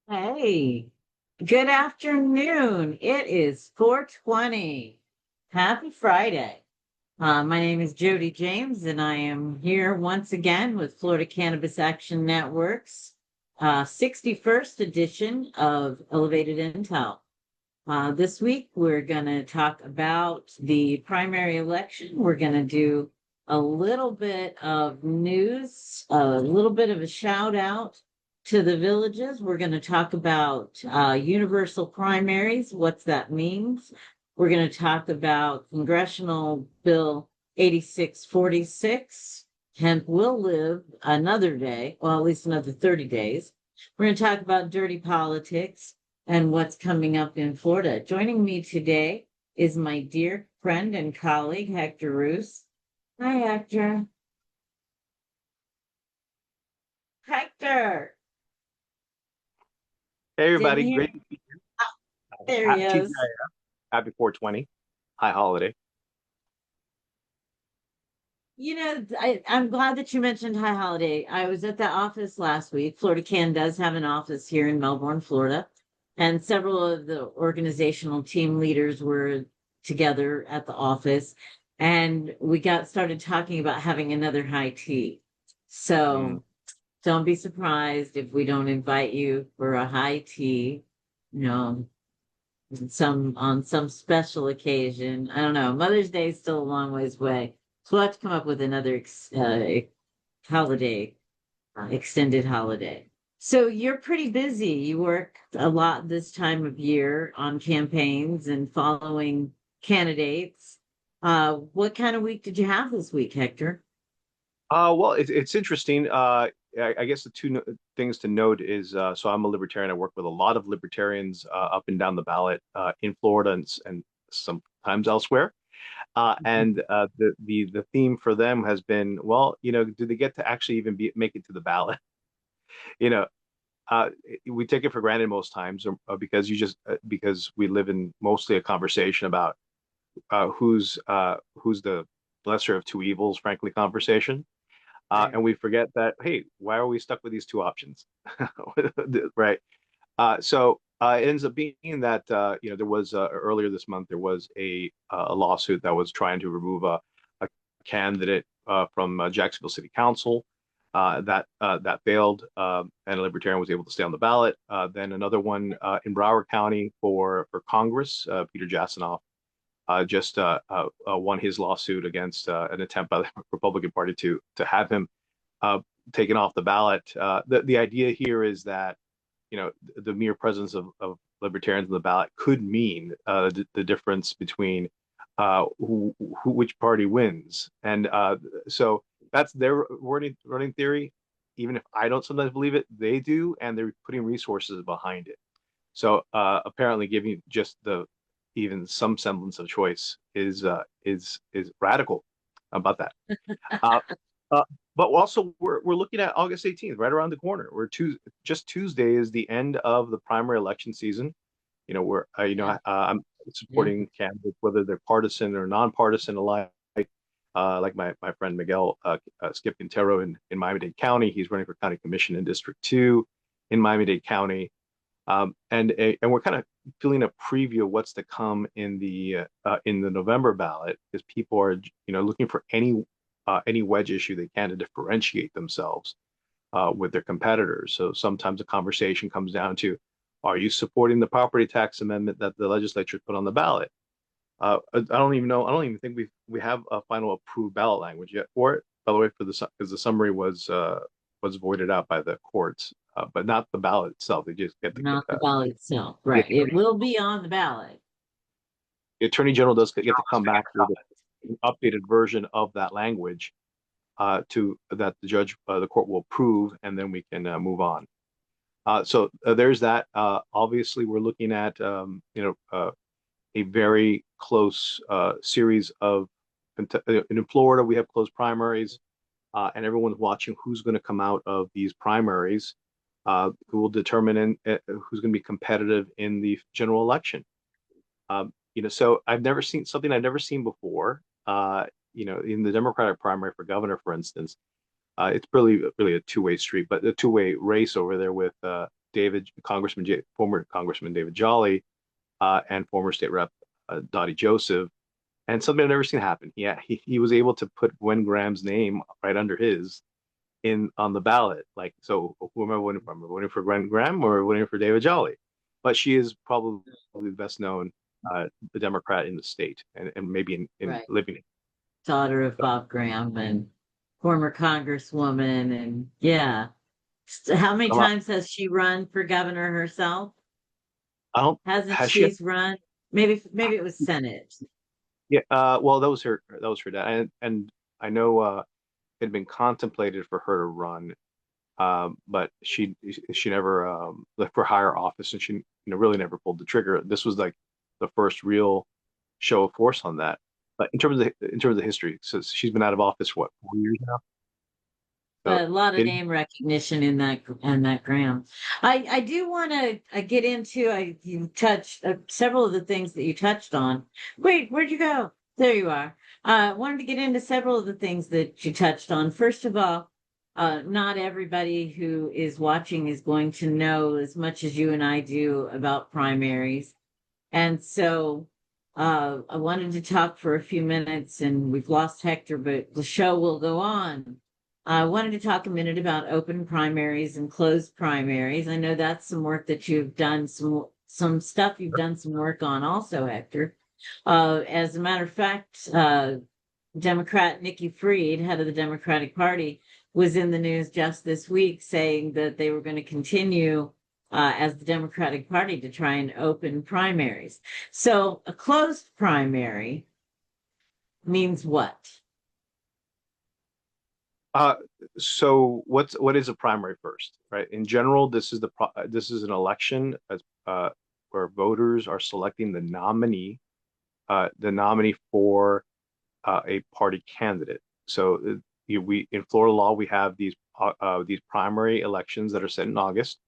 Hey, good afternoon. It is 4:20. Happy Friday. My name is Jodi James, and I am here once again with Florida Cannabis Action Network's 61st edition of Elevated Intel. This week, we're going to talk about the primary election. We're going to do a little bit of news, a little bit of a shout out to the villages. We're going to talk about universal primaries, what that means. We're going to talk about Congressional Bill 8646. Hemp will live another day, well, at least another 30 days. We're going to talk about dirty politics and what's coming up in Florida. Joining me today is my dear friend and colleague, Hector Roos. Hi, Hector. Hector, Hey didn't everybody, hear. great to see you. There he is. Happy 420. High holiday. I'm glad that you mentioned High Holiday. I was at the office last week. Florida Can does have an office here in Melbourne, Florida, and several of the organizational team leaders were together at the office, and we got started talking about having another high tea. Mm. So don't be surprised if we don't invite you for a high tea, you know, some on some special occasion. I don't know. Mother's Day is still a long ways away. So we'll have to come up with another holiday, extended holiday. So you're pretty busy. You work a lot this time of year on campaigns and following candidates. What kind of week did you have this week, Hector? Well, it's interesting. I guess the things to note is so I'm a libertarian. I work with a lot of libertarians up and down the ballot in Florida and sometimes elsewhere. The theme for them has been, well, do they get to actually even make it to the ballot? You know, uh, we take it for granted most times, because because we live in mostly a conversation about who's the lesser of two evils, frankly, conversation. Right. And we forget that, hey, why are we stuck with these two options? Right. It ends up being that there was earlier this month there was a lawsuit that was trying to remove a candidate from Jacksonville City Council. That failed, and a libertarian was able to stay on the ballot. Then another one in Broward County for Congress, Peter Jasanoff just won his lawsuit against an attempt by the Republican Party to have him uh, taken off the ballot. The idea here is that the mere presence of libertarians on the ballot could mean the difference between which party wins, and so that's their running theory. Even if I don't sometimes believe it, they do, and they're putting resources behind it. So apparently, giving just the even some semblance of choice is radical about that. Uh, uh, but also, we're looking at August 18th, right around the corner. Just Tuesday is the end of the primary election season. Yeah. I'm Yeah. supporting candidates whether they're partisan or nonpartisan alike. Like my friend Miguel Skip Quintero in Miami-Dade County. He's running for county commission in District 2 in Miami-Dade County. And we're kind of feeling a preview of what's to come in the November ballot, because people are looking for any wedge issue they can to differentiate themselves with their competitors. So sometimes the conversation comes down to, are you supporting the property tax amendment that the legislature put on the ballot? I don't even know. I don't even think we have a final approved ballot language yet for it. By the way, because the summary was voided out by the courts, but not the ballot itself. They just get Not the ballot itself. the Right. It will be on the ballot. the attorney general does get to come back with an updated version of that language to that the court will approve, and then we can move on. There's that. Obviously, we're looking at a very close series of in Florida. We have close primaries, and everyone's watching who's going to come out of these primaries, who will determine who's going to be competitive in the general election. So I've never seen before. In the Democratic primary for governor, for instance, it's really a two-way street, but a two-way race over there with former Congressman David Jolly, and former state rep Dottie Joseph, and something I've never seen happen. Yeah, he was able to put Gwen Graham's name right under his in on the ballot. Like, so who am I voting for? Am I voting for Gwen Graham or voting for David Jolly? But she is probably the best known the Democrat in the state, and maybe in Right. living. Daughter of Bob Graham and former congresswoman. And yeah. How many A lot. times has she run for governor herself? I don't. Hasn't Has she? she's run? Maybe it was Senate. Yeah. Well, that was her. That was her dad. And I know it had been contemplated for her to run, but she never like for higher office, and she really never pulled the trigger. This was like the first real show of force on that. But in terms of history, so she's been out of office what, 4 years now. So A lot of it, name recognition in that Graham. I do want to get into you touched several of the things that you touched on. Wait, where'd you go? There you are. Wanted to get into several of the things that you touched on. First of all, not everybody who is watching is going to know as much as you and I do about primaries. And so I wanted to talk for a few minutes, and we've lost Hector, but the show will go on. I wanted to talk a minute about open primaries and closed primaries. I know that's some work that you've done, some stuff you've done some work on also, Hector. As a matter of fact, Democrat Nikki Fried, head of the Democratic Party, was in the news just this week saying that they were going to continue as the Democratic Party to try and open primaries. So a closed primary means what? uh, so what is a primary first, right? In general, this is an election as where voters are selecting the nominee for a party candidate. So we in Florida law we have these primary elections that are set in August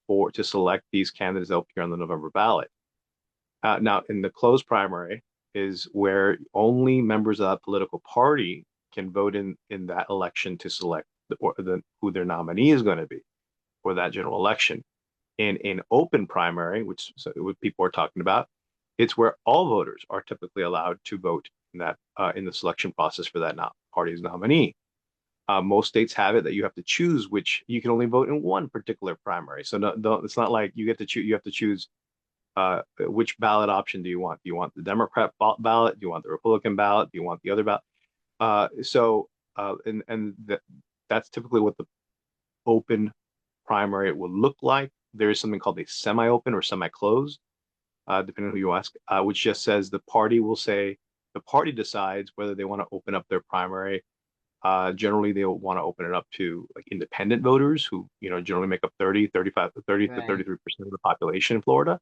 for to select these candidates that will appear on the November ballot. Now, in the closed primary is where only members of that political party can vote in that election to select who their nominee is going to be for that general election. In open primary, which what people are talking about, it's where all voters are typically allowed to vote in that in the selection process for that party's nominee. Most states have it that you have to choose which you can only vote in one particular primary. So it's not like you get to choose. You have to choose which ballot option do you want? Do you want the Democrat ballot? Do you want the Republican ballot? Do you want the other ballot? That's typically what the open primary will look like. There is something called a semi-open or semi-closed, depending on who you ask, which just says the party decides whether they want to open up their primary. Generally, they'll want to open it up to like independent voters who, generally make up 30 to 33% of the population in Florida.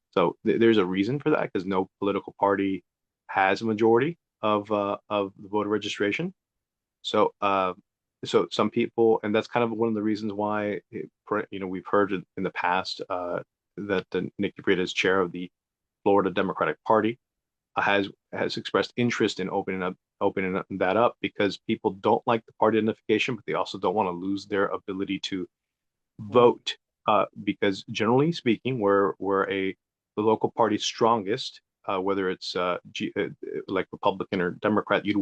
So there's a reason for that because no political party has a majority of the voter registration. So some people, and that's kind of one of the reasons why we've heard in the past that Nikki Fried, as chair of the Florida Democratic Party, has expressed interest in opening that up because people don't like the party identification, but they also don't want to lose their ability to vote. Because generally speaking, the local party's strongest, whether it's like Republican or Democrat, you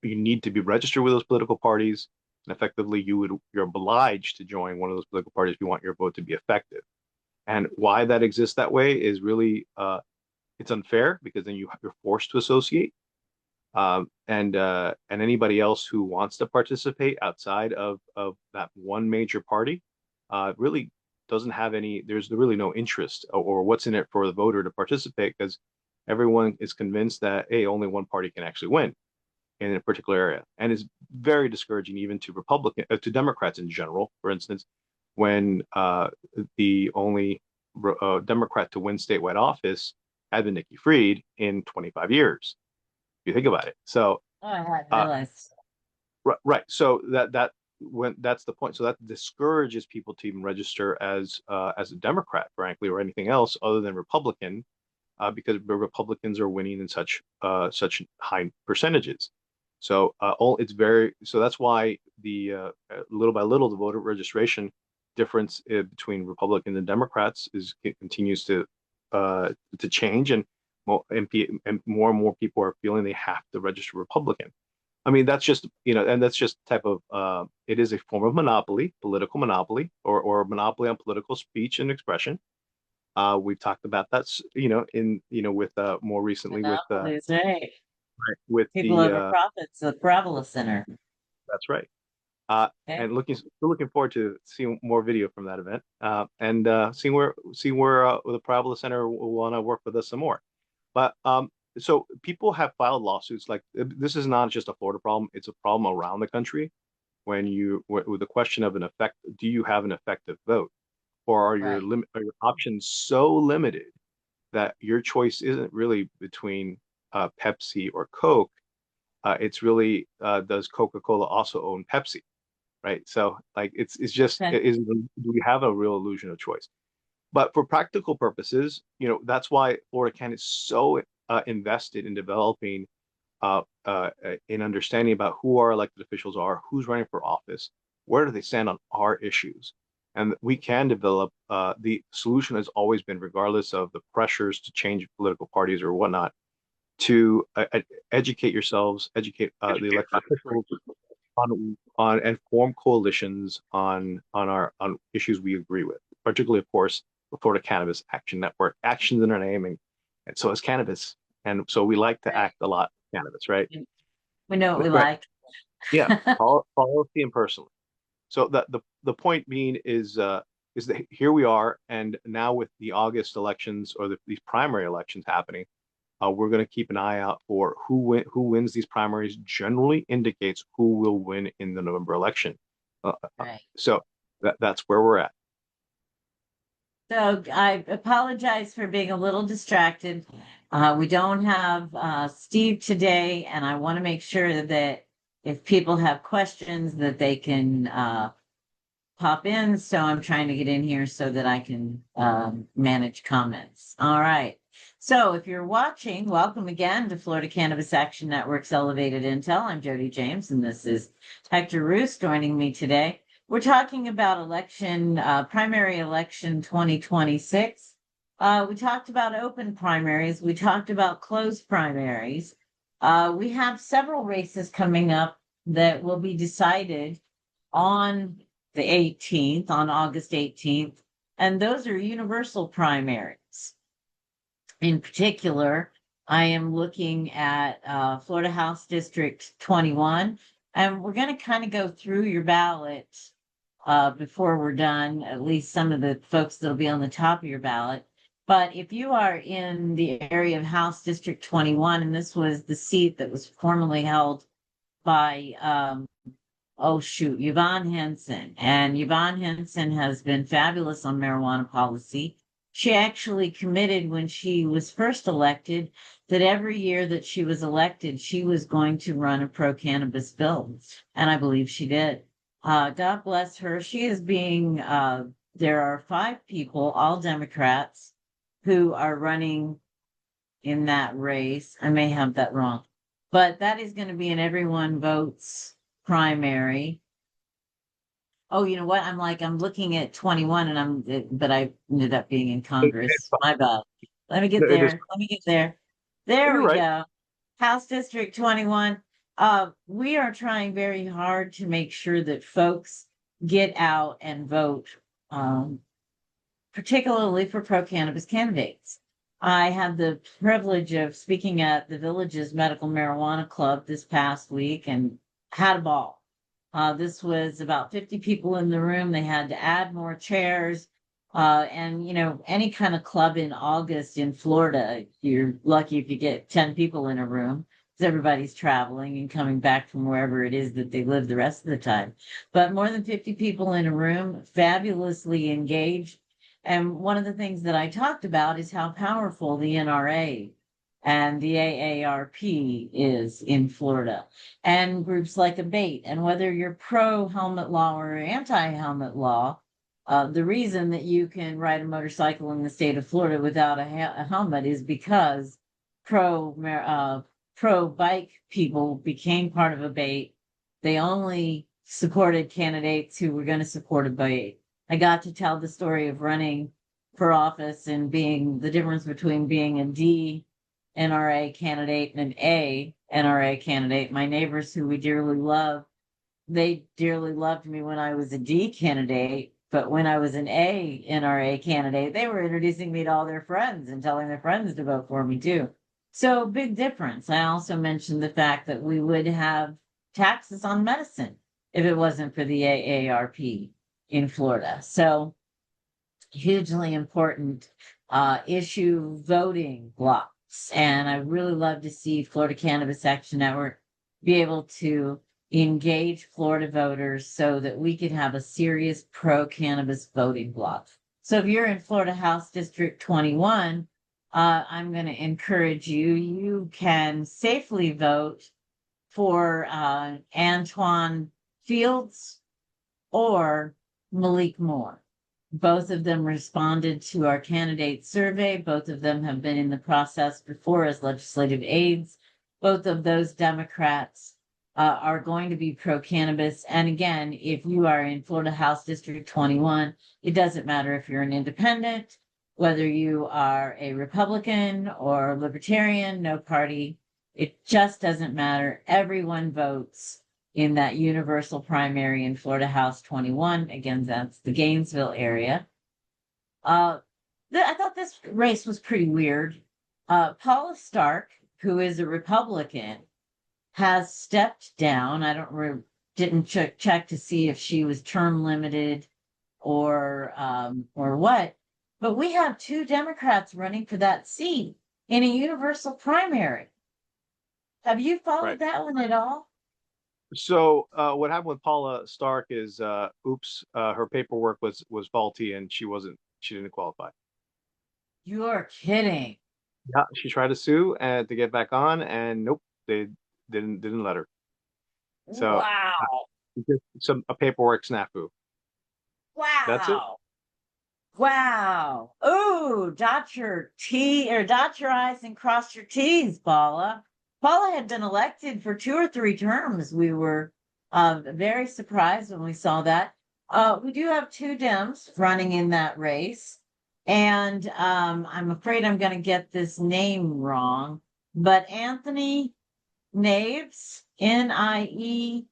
need to be registered with those political parties, and effectively you're obliged to join one of those political parties if you want your vote to be effective. And why that exists that way is really it's unfair because then you're forced to associate, and anybody else who wants to participate outside of that one major party really doesn't have any. There's really no interest or what's in it for the voter to participate because everyone is convinced that only one party can actually win in a particular area, and it's very discouraging even to Democrats in general. For instance, when the only Democrat to win statewide office had been Nikki Fried in 25 years. If you think about it, so Oh, I hadn't uh, realized. right. So that's the point. So that discourages people to even register as a Democrat, frankly, or anything else other than Republican, because the Republicans are winning in such high percentages. So that's why the little by little the voter registration difference between Republicans and Democrats continues to change, and more and more people are feeling they have to register Republican. I mean, that's just, and that's just type of, it is a form of monopoly, political monopoly, or monopoly on political speech and expression. We've talked about that, with more recently Monopolies, right. with People over profits, the Parabola Center. that's right. Okay. And looking forward to seeing more video from that event, and seeing where the Parabola Center will want to work with us some more. But so people have filed lawsuits. Like, this is not just a Florida problem; it's a problem around the country. With the question of do you have an effective vote, or are Right. are your options so limited that your choice isn't really between Pepsi or Coke? It's really, does Coca-Cola also own Pepsi? Right. So, like, it's just, Okay. do we have a real illusion of choice? But for practical purposes, that's why Florida Can is so invested in developing, in understanding about who our elected officials are, who's running for office, where do they stand on our issues, and we can develop. The solution has always been, regardless of the pressures to change political parties or whatnot, to educate yourselves, educate the elected officials and form coalitions on issues we agree with, particularly, of course, the Florida Cannabis Action Network. Action's in our name, and so is cannabis, and so we like to act a lot with cannabis, right? We know what we Right. like. Yeah, policy and personally. So the point being is that here we are, and now with the August elections, or these primary elections happening, we're going to keep an eye out for who wins these primaries. Generally indicates who will win in the November election. Right. So that's where we're at. So I apologize for being a little distracted. We don't have Steve today, and I want to make sure that if people have questions that they can pop in. So I'm trying to get in here so that I can manage comments. All right. So if you're watching, welcome again to Florida Cannabis Action Network's Elevated Intel. I'm Jodi James, and this is Hector Roos joining me today. We're talking about primary election 2026. We talked about open primaries. We talked about closed primaries. We have several races coming up that will be decided on the 18th, on August 18th, and those are universal primaries. In particular, I am looking at Florida House District 21, and we're going to kind of go through your ballot before we're done, at least some of the folks that'll be on the top of your ballot. But if you are in the area of House District 21, and this was the seat that was formerly held by Yvonne Henson. And Yvonne Henson has been fabulous on marijuana policy. She actually committed, when she was first elected, that every year that she was elected, she was going to run a pro-cannabis bill. And I believe she did. God bless her. She is there are 5 people, all Democrats, who are running in that race. I may have that wrong. But that is going to be an everyone votes primary. Oh, you know what? I'm looking at 21, but I ended up being in Congress. My bad. Let me get there. There You're we right. go. House District 21. We are trying very hard to make sure that folks get out and vote, particularly for pro-cannabis candidates. I had the privilege of speaking at the Village's Medical Marijuana Club this past week and had a ball. This was about 50 people in the room. They had to add more chairs. And, any kind of club in August in Florida, you're lucky if you get 10 people in a room, because everybody's traveling and coming back from wherever it is that they live the rest of the time. But more than 50 people in a room, fabulously engaged. And one of the things that I talked about is how powerful the NRA and the AARP is in Florida, and groups like ABATE. And whether you're pro-helmet law or anti-helmet law, the reason that you can ride a motorcycle in the state of Florida without a helmet is because pro-bike people became part of ABATE. They only supported candidates who were going to support ABATE. I got to tell the story of running for office and being the difference between being a D NRA candidate and an A NRA candidate. My neighbors who we dearly love, they dearly loved me when I was a D candidate, but when I was an A NRA candidate, they were introducing me to all their friends and telling their friends to vote for me too. So big difference. I also mentioned the fact that we would have taxes on medicine if it wasn't for the AARP in Florida. So hugely important issue voting blocks. And I really love to see Florida Cannabis Action Network be able to engage Florida voters so that we could have a serious pro-cannabis voting bloc. So if you're in Florida House District 21, I'm going to encourage you, you can safely vote for Antoine Fields or Malik Moore. Both of them responded to our candidate survey. Both of them have been in the process before as legislative aides. Both of those Democrats are going to be pro-cannabis. And again, if you are in Florida House District 21, it doesn't matter if you're an independent, whether you are a Republican or Libertarian, no party. It just doesn't matter. Everyone votes in that universal primary in Florida House 21. Again, that's the Gainesville area. I thought this race was pretty weird. Paula Stark, who is a Republican, has stepped down. I didn't check to see if she was term limited or what. But we have two Democrats running for that seat in a universal primary. Have you followed that one at all? So what happened with Paula Stark is, oops, her paperwork was faulty and she didn't qualify. You're kidding. Yeah, she tried to sue and to get back on, and nope, they didn't let her. So Wow. just a paperwork snafu. That's it. Wow. Wow. Ooh, dot your T or dot your I's and cross your T's, Paula. Paula had been elected for 2 or 3 terms. We were very surprised when we saw that. We do have 2 Dems running in that race. And I'm afraid I'm going to get this name wrong, but Anthony Naves, Nieves,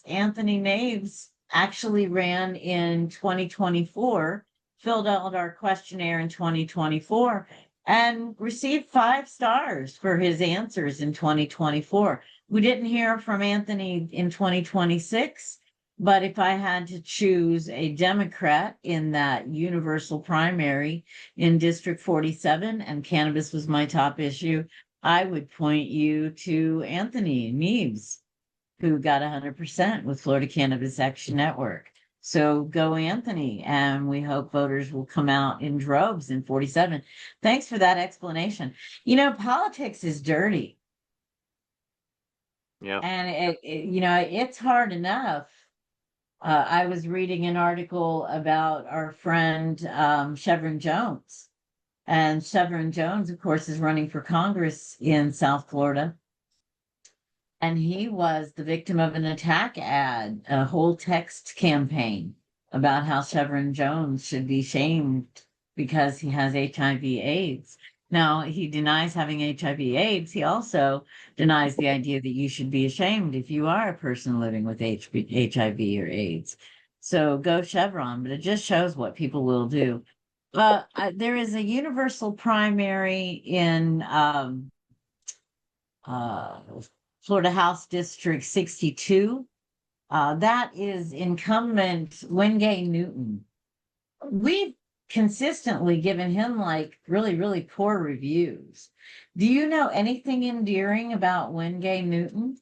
Anthony Naves actually ran in 2024, filled out our questionnaire in 2024, and received 5 stars for his answers in 2024. We didn't hear from Anthony in 2026, but if I had to choose a Democrat in that universal primary in District 47, and cannabis was my top issue, I would point you to Anthony Neves, who got 100% with Florida Cannabis Action Network. So go Anthony, and we hope voters will come out in droves in 47. Thanks for that explanation. You know, politics is dirty. Yeah. And it's hard enough. I was reading an article about our friend Chevron Jones. And Chevron Jones, of course, is running for Congress in South Florida. And he was the victim of an attack ad, a whole text campaign about how Chevron Jones should be shamed because he has HIV/AIDS. Now, he denies having HIV/AIDS. He also denies the idea that you should be ashamed if you are a person living with HIV or AIDS. So go Chevron, but it just shows what people will do. There is a universal primary in Florida House District 62. That is incumbent Wingate Newton. We've consistently given him like really, really poor reviews. Do you know anything endearing about Wingate Newton?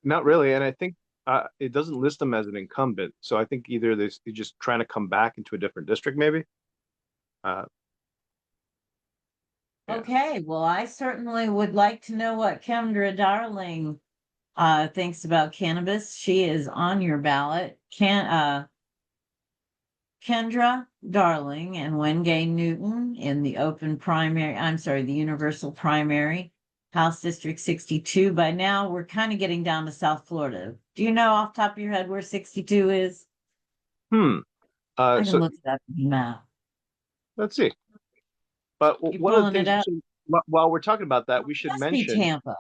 Not really, and I think it doesn't list them as an incumbent. So I think either they're just trying to come back into a different district, maybe. Yeah. Okay, well, I certainly would like to know what Kendra Darling thinks about cannabis. She is on your ballot. Kendra Darling and Wingate Newton in the the universal primary, House District 62. By now, we're kind of getting down to South Florida. Do you know off the top of your head where 62 is? Hmm. I can So look it up in the map. let's see. But You one of the pulling it things, up? so while we're talking about that, we should Must be mention Tampa.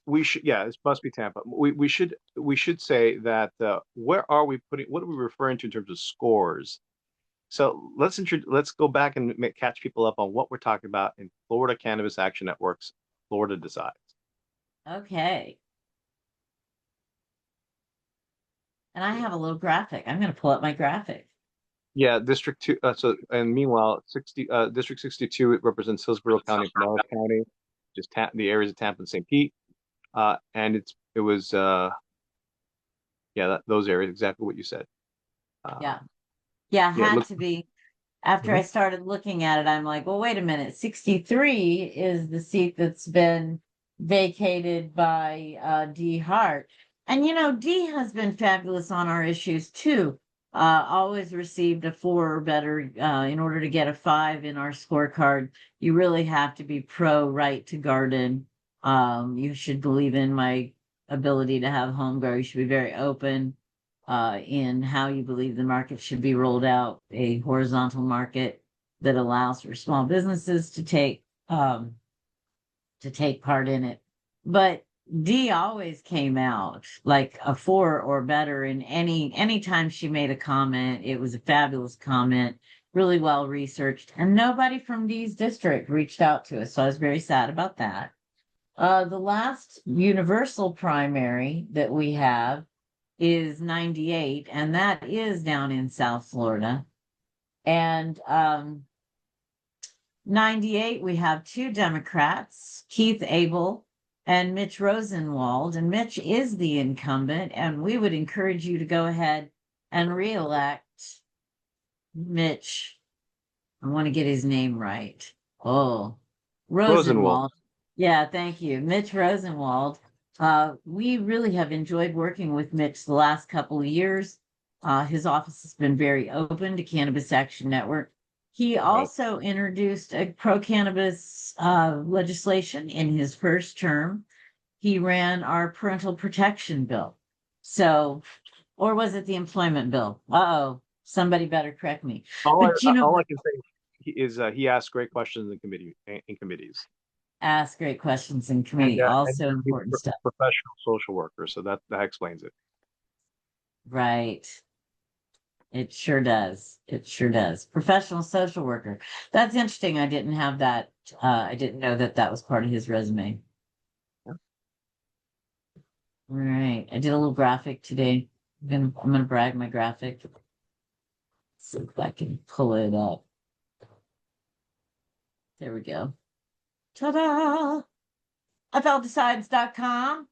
we should, yeah, it must be Tampa. We should say that where are we putting, what are we referring to in terms of scores? So let's go back and catch people up on what we're talking about in Florida Cannabis Action Network's Florida Decides. Okay. And I have a little graphic. I'm going to pull up my graphic. Yeah, District 2. And meanwhile, District 62, it represents Hillsborough County and Pinellas County, just the areas of Tampa and St. Pete. And it was yeah, those areas, exactly what you said. Yeah. Yeah, Yeah, had look. to be. After I Mhm. started looking at it, I'm like, well, wait a minute. 63 is the seat that's been vacated by D. Hart. And D has been fabulous on our issues too. Always received a 4 or better. In order to get a 5 in our scorecard, you really have to be pro right to garden. You should believe in my ability to have home grow. You should be very open in how you believe the market should be rolled out, a horizontal market that allows for small businesses to take part in it. But D always came out like a 4 or better in any time she made a comment. It was a fabulous comment, really well researched, and nobody from D's district reached out to us. So I was very sad about that. The last universal primary that we have is 98, and that is down in South Florida. And 98, we have 2 Democrats, Keith Abel and Mitch Rosenwald. And Mitch is the incumbent, and we would encourage you to go ahead and reelect Mitch. I want to get his name right. Oh, Rosenwald. Rosenwald. Yeah, thank you. Mitch Rosenwald. We really have enjoyed working with Mitch the last couple of years. His office has been very open to Cannabis Action Network. He Right. also introduced a pro-cannabis legislation in his first term. He ran our parental protection bill. So, or was it the employment bill? Uh-oh, somebody better correct me. But All I can say is he asks great questions in committees, ask great questions in and committee. Also he's important a stuff. professional social worker, so that explains it. Right. It sure does. It sure does. Professional social worker. That's interesting. I didn't have that. I didn't know that that was part of his resume. All right. I did a little graphic today. I'm gonna brag my graphic. See if I can pull it up. There we go. Ta-da! FLDecides.com, in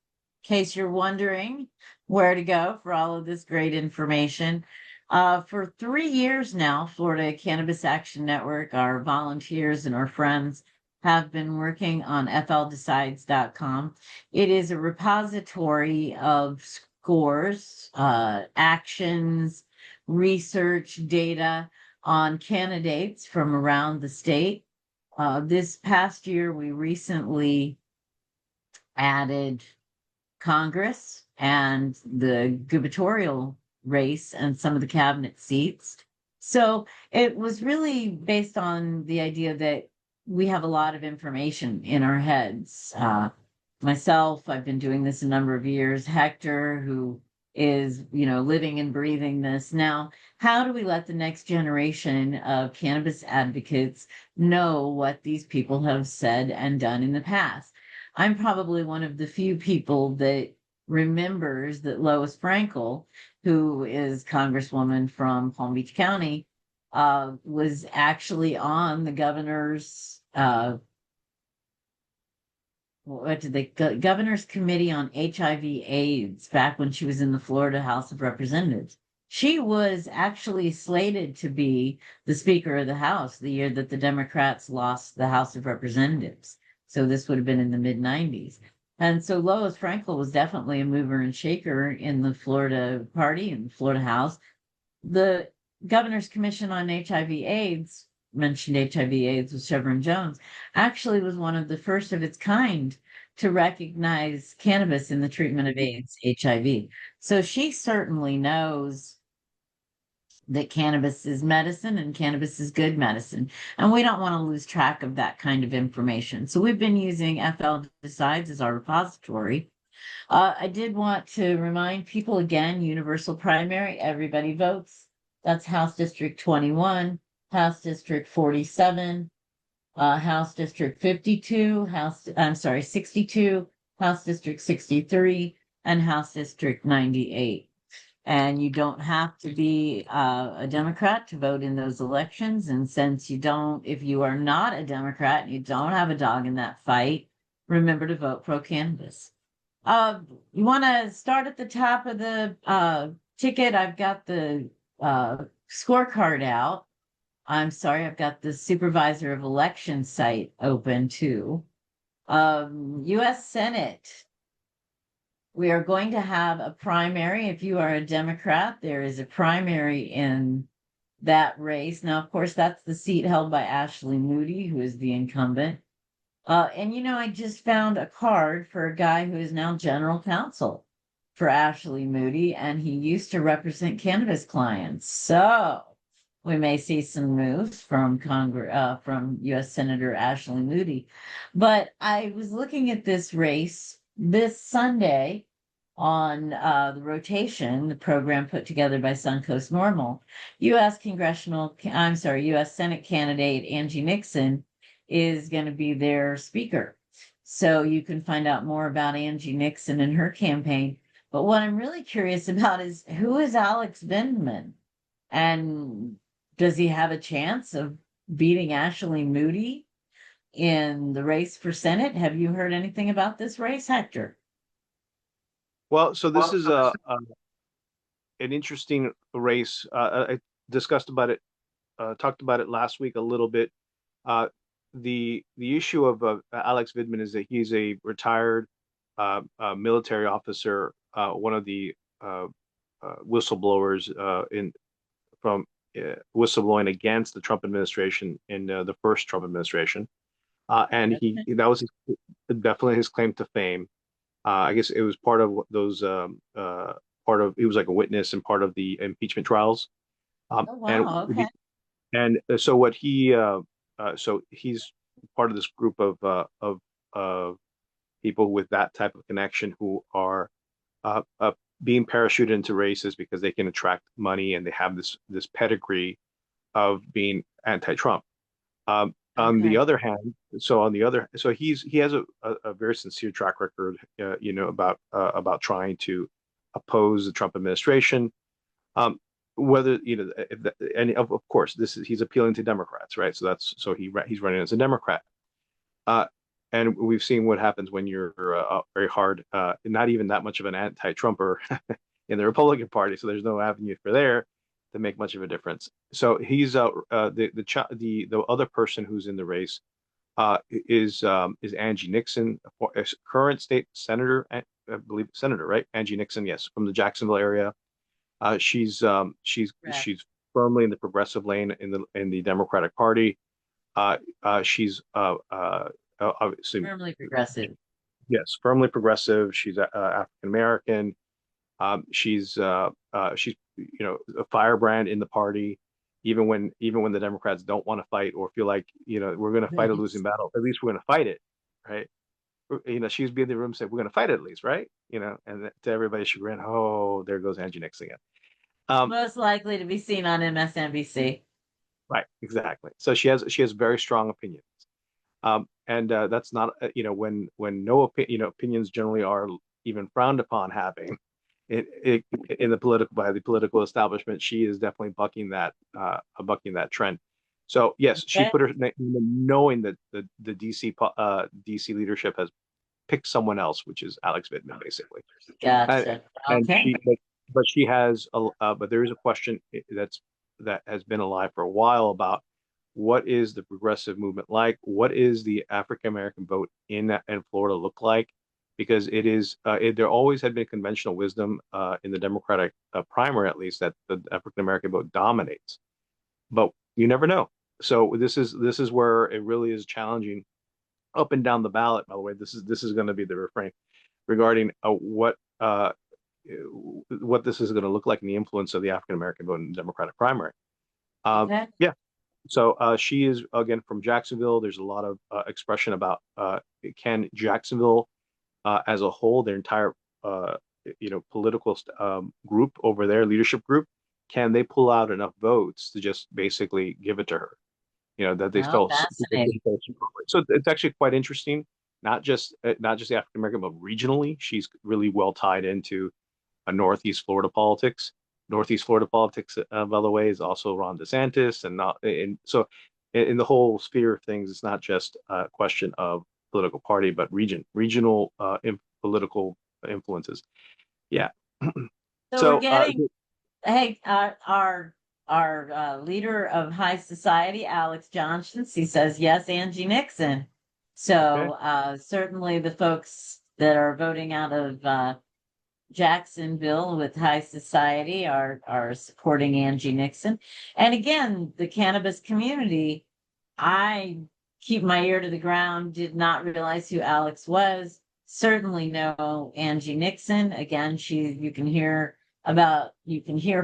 case you're wondering where to go for all of this great information. For 3 years now, Florida Cannabis Action Network, our volunteers and our friends have been working on FLDecides.com. It is a repository of scores, actions, research, data on candidates from around the state. This past year, we recently added Congress and the gubernatorial race and some of the cabinet seats. So it was really based on the idea that we have a lot of information in our heads. Myself, I've been doing this a number of years. Hector, who is, living and breathing this. Now, how do we let the next generation of cannabis advocates know what these people have said and done in the past? I'm probably one of the few people that remembers that Lois Frankel, who is Congresswoman from Palm Beach County, was actually on the governor's governor's committee on HIV/AIDS back when she was in the Florida House of Representatives. She was actually slated to be the Speaker of the House the year that the Democrats lost the House of Representatives. So this would have been in the mid 90s. And so Lois Frankel was definitely a mover and shaker in the Florida party and Florida House. The Governor's Commission on HIV/AIDS mentioned HIV/AIDS with Chevron Jones actually was one of the first of its kind to recognize cannabis in the treatment of AIDS, HIV. So she certainly knows that cannabis is medicine and cannabis is good medicine. And we don't want to lose track of that kind of information. So we've been using FL Decides as our repository. I did want to remind people again, universal primary, everybody votes. That's House District 21, House District 47, House District 52, I'm sorry, 62, House District 63, and House District 98. And you don't have to be a Democrat to vote in those elections. And since you don't, if you are not a Democrat and you don't have a dog in that fight, remember to vote pro cannabis. You want to start at the top of the ticket? I've got the scorecard out. I'm sorry, I've got the supervisor of election site open too. U.S. Senate. We are going to have a primary. If you are a Democrat, there is a primary in that race. Now, of course, that's the seat held by Ashley Moody, who is the incumbent. And I just found a card for a guy who is now general counsel for Ashley Moody, and he used to represent cannabis clients. So we may see some moves from from U.S. Senator Ashley Moody. But I was looking at this race this Sunday on the rotation, the program put together by Suncoast Normal. U.S. Senate candidate Angie Nixon is going to be their speaker. So you can find out more about Angie Nixon and her campaign. But what I'm really curious about is, who is Alex Vindman? And does he have a chance of beating Ashley Moody in the race for Senate? Have you heard anything about this race, Hector? Well, so this is an interesting race. I discussed about it, talked about it last week a little bit. The issue of Alex Vindman is that he's a retired military officer, one of the whistleblowers from whistleblowing against the Trump administration in the first Trump administration, and that was definitely his claim to fame. I guess it was part of those he was like a witness and part of the impeachment trials. Oh, wow. Okay. And so what so he's part of this group of people with that type of connection who are being parachuted into races because they can attract money and they have this pedigree of being anti-Trump. On the other hand, so he has a very sincere track record, about trying to oppose the Trump administration. Whether and of course he's appealing to Democrats, right? So he's running as a Democrat, and we've seen what happens when you're very hard, not even that much of an anti-Trumper in the Republican Party. So there's no avenue for there to make much of a difference. So he's the other person who's in the race is Angie Nixon, a current state senator, I believe senator, right? Angie Nixon, yes, from the Jacksonville area. She's firmly in the progressive lane in the Democratic Party. She's obviously firmly progressive. Yes, firmly progressive. She's African American. She's a firebrand in the party. Even when the Democrats don't want to fight or feel like we're going to fight a losing battle, at least we're going to fight it, right? She's be in the room and said we're going to fight it at least, right? And to everybody's chagrin, oh, there goes Angie Nixon again. Most likely to be seen on MSNBC. Right, exactly. So she has very strong opinions, and that's not when no opinions generally are even frowned upon having it in the by the political establishment. She is definitely bucking that trend. So yes, she put her knowing that the DC leadership has picked someone else, which is Alex Vindman, basically. Gotcha. And she has but there is a question that has been alive for a while about what is the progressive movement like? What is the African American vote in Florida look like? Because it is there always had been conventional wisdom in the Democratic primary, at least, that the African American vote dominates, but you never know. So this is where it really is challenging up and down the ballot. By the way, this is going to be the refrain regarding what what this is going to look like and the influence of the African American vote in the Democratic primary. Okay. Yeah. So she is again from Jacksonville. There's a lot of expression about can Jacksonville as a whole, their entire political group over there, leadership group, can they pull out enough votes to just basically give it to her? That they Oh, felt fascinating. so it's actually quite interesting. Not just the African American, but regionally, she's really well tied into a Northeast Florida politics. Northeast Florida politics, by the way, is also Ron DeSantis, and so in the whole sphere of things, it's not just a question of political party, but regional political influences. Yeah. So we're So getting, hey, our leader of high society, Alex Johnson, he says yes, Angie Nixon. okay. So certainly the folks that are voting out of Jacksonville with high society are supporting Angie Nixon. And again, the cannabis community, I keep my ear to the ground, did not realize who Alex was. Certainly know Angie Nixon. Again, you can hear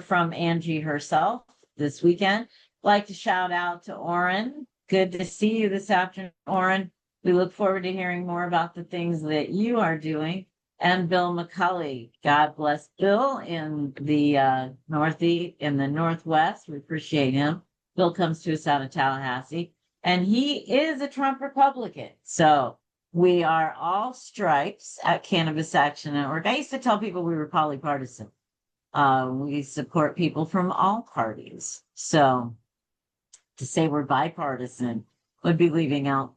from Angie herself this weekend. Like to shout out to Orrin. Good to see you this afternoon, Orrin. We look forward to hearing more about the things that you are doing. And Bill McCulley. God bless Bill in the Northwest. We appreciate him. Bill comes to us out of Tallahassee, and he is a Trump Republican. So we are all stripes at Cannabis Action Network. I used to tell people we were polypartisan. We support people from all parties. So to say we're bipartisan would be leaving out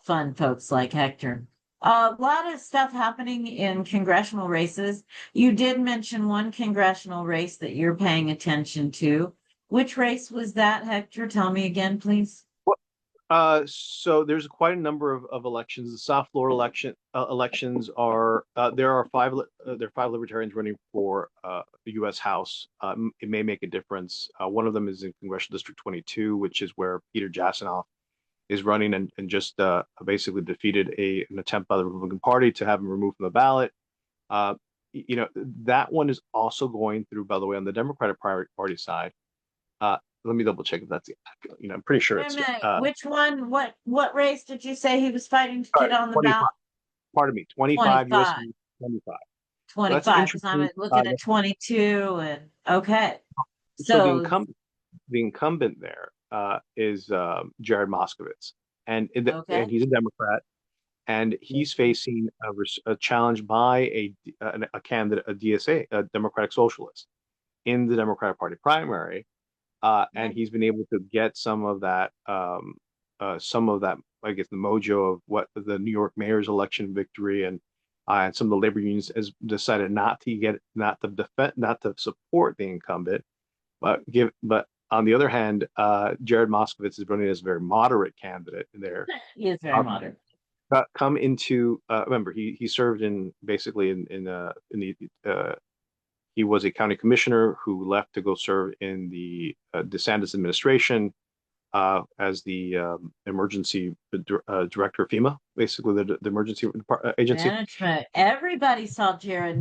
fun folks like Hector. A lot of stuff happening in congressional races. You did mention one congressional race that you're paying attention to. Which race was that, Hector? Tell me again, please. So there's quite a number of elections. The South Florida elections are there are five libertarians running for the U.S. House. It may make a difference. One of them is in Congressional District 22, which is where Peter Jasanoff is running and just basically defeated an attempt by the Republican Party to have him removed from the ballot. That one is also going through, by the way, on the Democratic Party side. Let me double check if that's, I'm pretty sure Wait a it's minute. Which one? What race did you say he was fighting to sorry, get on the 25, ballot? pardon me, 25 US 25. 25. So that's 25, because I'm interesting. looking at 22 and okay. So So, the incumbent there is Jared Moskowitz, and okay. he's a Democrat, and he's facing a challenge by a candidate, a DSA, a Democratic Socialist, in the Democratic Party primary, and he's been able to get some of that, I guess, the mojo of what the New York mayor's election victory, and some of the labor unions has decided not to defend, not to support the incumbent, but on the other hand, Jared Moskowitz is running as a very moderate candidate there. He is very modern. Come into remember he served in basically in the he was a county commissioner who left to go serve in the DeSantis administration as the emergency director of FEMA, basically the emergency agency. Management. Everybody saw Jared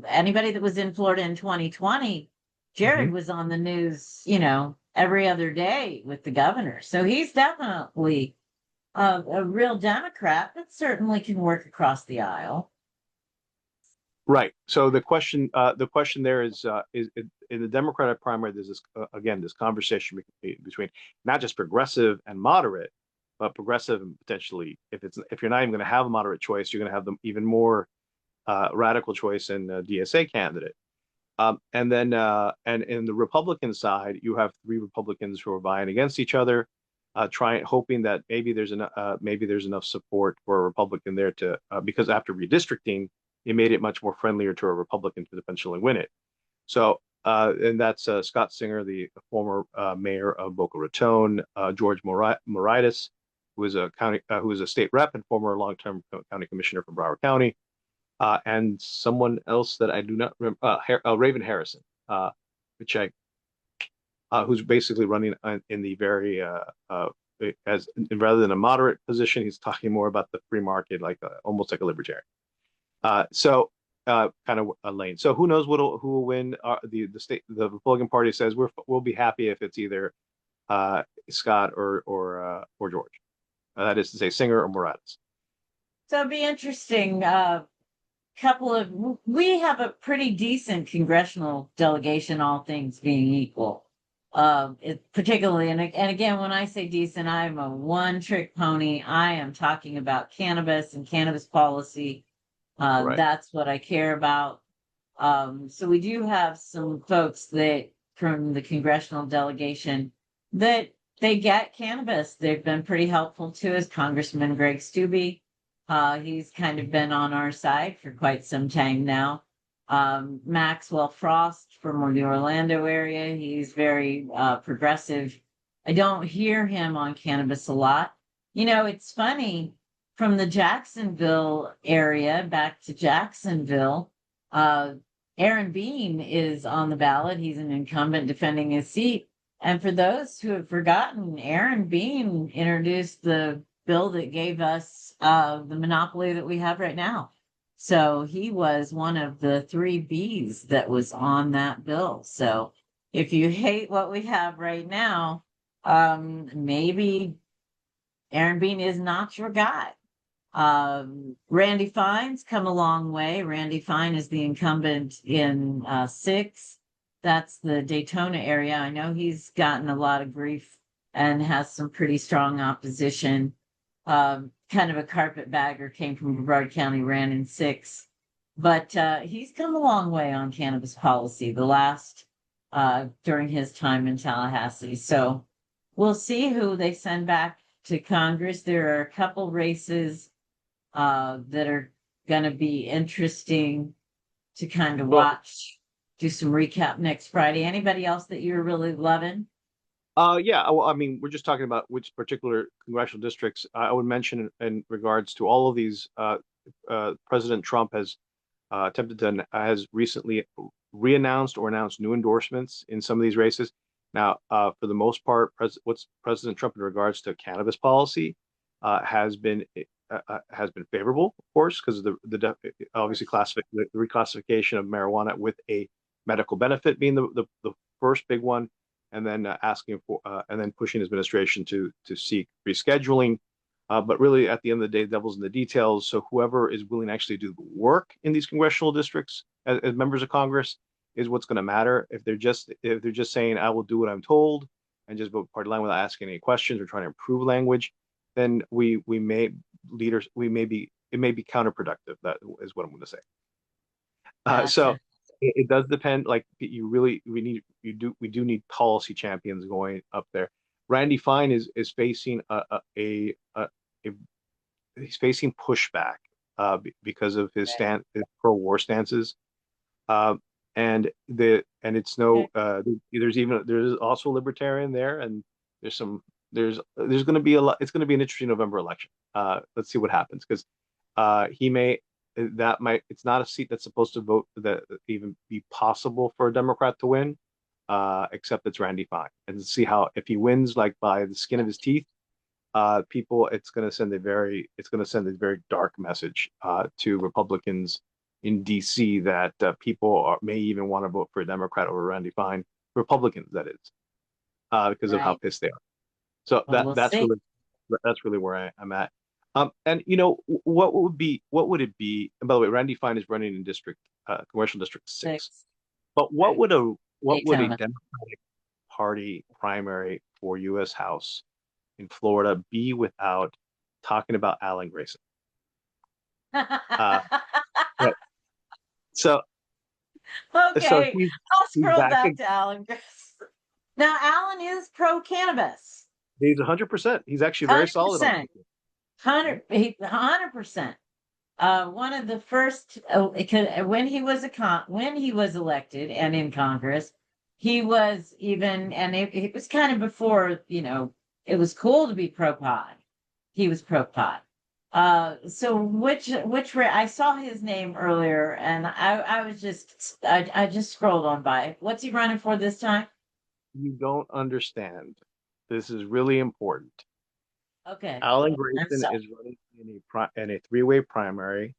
anybody that was in Florida in 2020, Jared was on the news, every other day with the governor. So he's definitely a real Democrat, but certainly can work across the aisle. Right. So the question there is in the Democratic primary, there's this again this conversation between not just progressive and moderate, but progressive and potentially if you're not even going to have a moderate choice, you're going to have the even more radical choice in the DSA candidate. And then and in the Republican side, you have three Republicans who are vying against each other, hoping that maybe there's enough support for a Republican there to because after redistricting, it made it much more friendlier to a Republican to potentially win it. So, and that's Scott Singer, the former mayor of Boca Raton, George Moraitis, who is a state rep and former long-term county commissioner for Broward County, and someone else that I do not remember, Raven Harrison, who's basically running in the very as rather than a moderate position, he's talking more about the free market, almost like a libertarian. So kind of a lane. So who knows who will win? The Republican Party says we'll be happy if it's either Scott or George. That is to say, Singer or Moraes. So it'd be interesting. We have a pretty decent congressional delegation, all things being equal. Particularly, and again, when I say decent, I'm a one-trick pony. I am talking about cannabis and cannabis policy. Right. That's what I care about. So we do have some folks that from the congressional delegation that they get cannabis. They've been pretty helpful to us. Congressman Greg Stubbe, he's kind of been on our side for quite some time now. Maxwell Frost from the Orlando area, he's very progressive. I don't hear him on cannabis a lot. You know, it's funny, from the Jacksonville area back to Jacksonville, uh, Aaron Bean is on the ballot. He's an incumbent defending his seat. And for those who have forgotten, Aaron Bean introduced the bill that gave us the monopoly that we have right now. So he was one of the 3 Bs that was on that bill. So if you hate what we have right now, maybe Aaron Bean is not your guy. Randy Fine's come a long way. Randy Fine is the incumbent in 6. That's the Daytona area. I know he's gotten a lot of grief and has some pretty strong opposition. Kind of a carpetbagger, came from Brevard County, ran in 6. But he's come a long way on cannabis policy the last during his time in Tallahassee. So we'll see who they send back to Congress. There are a couple races that are going to be interesting to kind of watch, do some recap next Friday. Anybody else that you're really loving? Yeah, well, I mean, we're just talking about which particular congressional districts. I would mention in regards to all of these, President Trump has recently re-announced or announced new endorsements in some of these races. Now, for the most part, what's President Trump in regards to cannabis policy has been favorable, of course, because of the obviously the reclassification of marijuana with a medical benefit being the first big one, and then asking for and then pushing his administration to seek rescheduling. But really, at the end of the day, the devil's in the details. So whoever is willing to actually do the work in these congressional districts as members of Congress is what's going to matter. If they're just saying I will do what I'm told and just vote party line without asking any questions or trying to improve language, then it may be counterproductive. That is what I'm going to say. So Gotcha. it does depend. Like we do need policy champions going up there. Randy Fine is facing he's facing pushback because of his his pro-war stances. Uh, and it's no there's also a libertarian there, and there's going to be it's going to be an interesting November election. Let's see what happens, because he may that might it's not a seat that's supposed to vote that even be possible for a Democrat to win, except it's Randy Fine, and see how, if he wins like by the skin of his teeth, it's going to send a very dark message to Republicans in DC that may even want to vote for a Democrat over Randy Fine, Republicans that is, because of how Right. pissed they are. So Well, we'll see. that's really where I'm at. And what would it be? And by the way, Randy Fine is running in congressional district 6. 6. But Right. what would a Daytona. Democratic Party primary for U.S. House in Florida be without talking about Alan Grayson? Uh, yeah. so so Okay, I'll he's scroll back. back to Alan. Now, Alan is pro cannabis. He's 100%. He's actually very solid on 100%. it. 100%. One of the first, when he was when he was elected and in Congress, he was even, and it was kind of before, it was cool to be pro pot. He was pro pot. So I saw his name earlier, and I just scrolled on by. What's he running for this time? You don't understand. This is really important. Okay, Alan I'm Grayson sorry. is running in a 3-way primary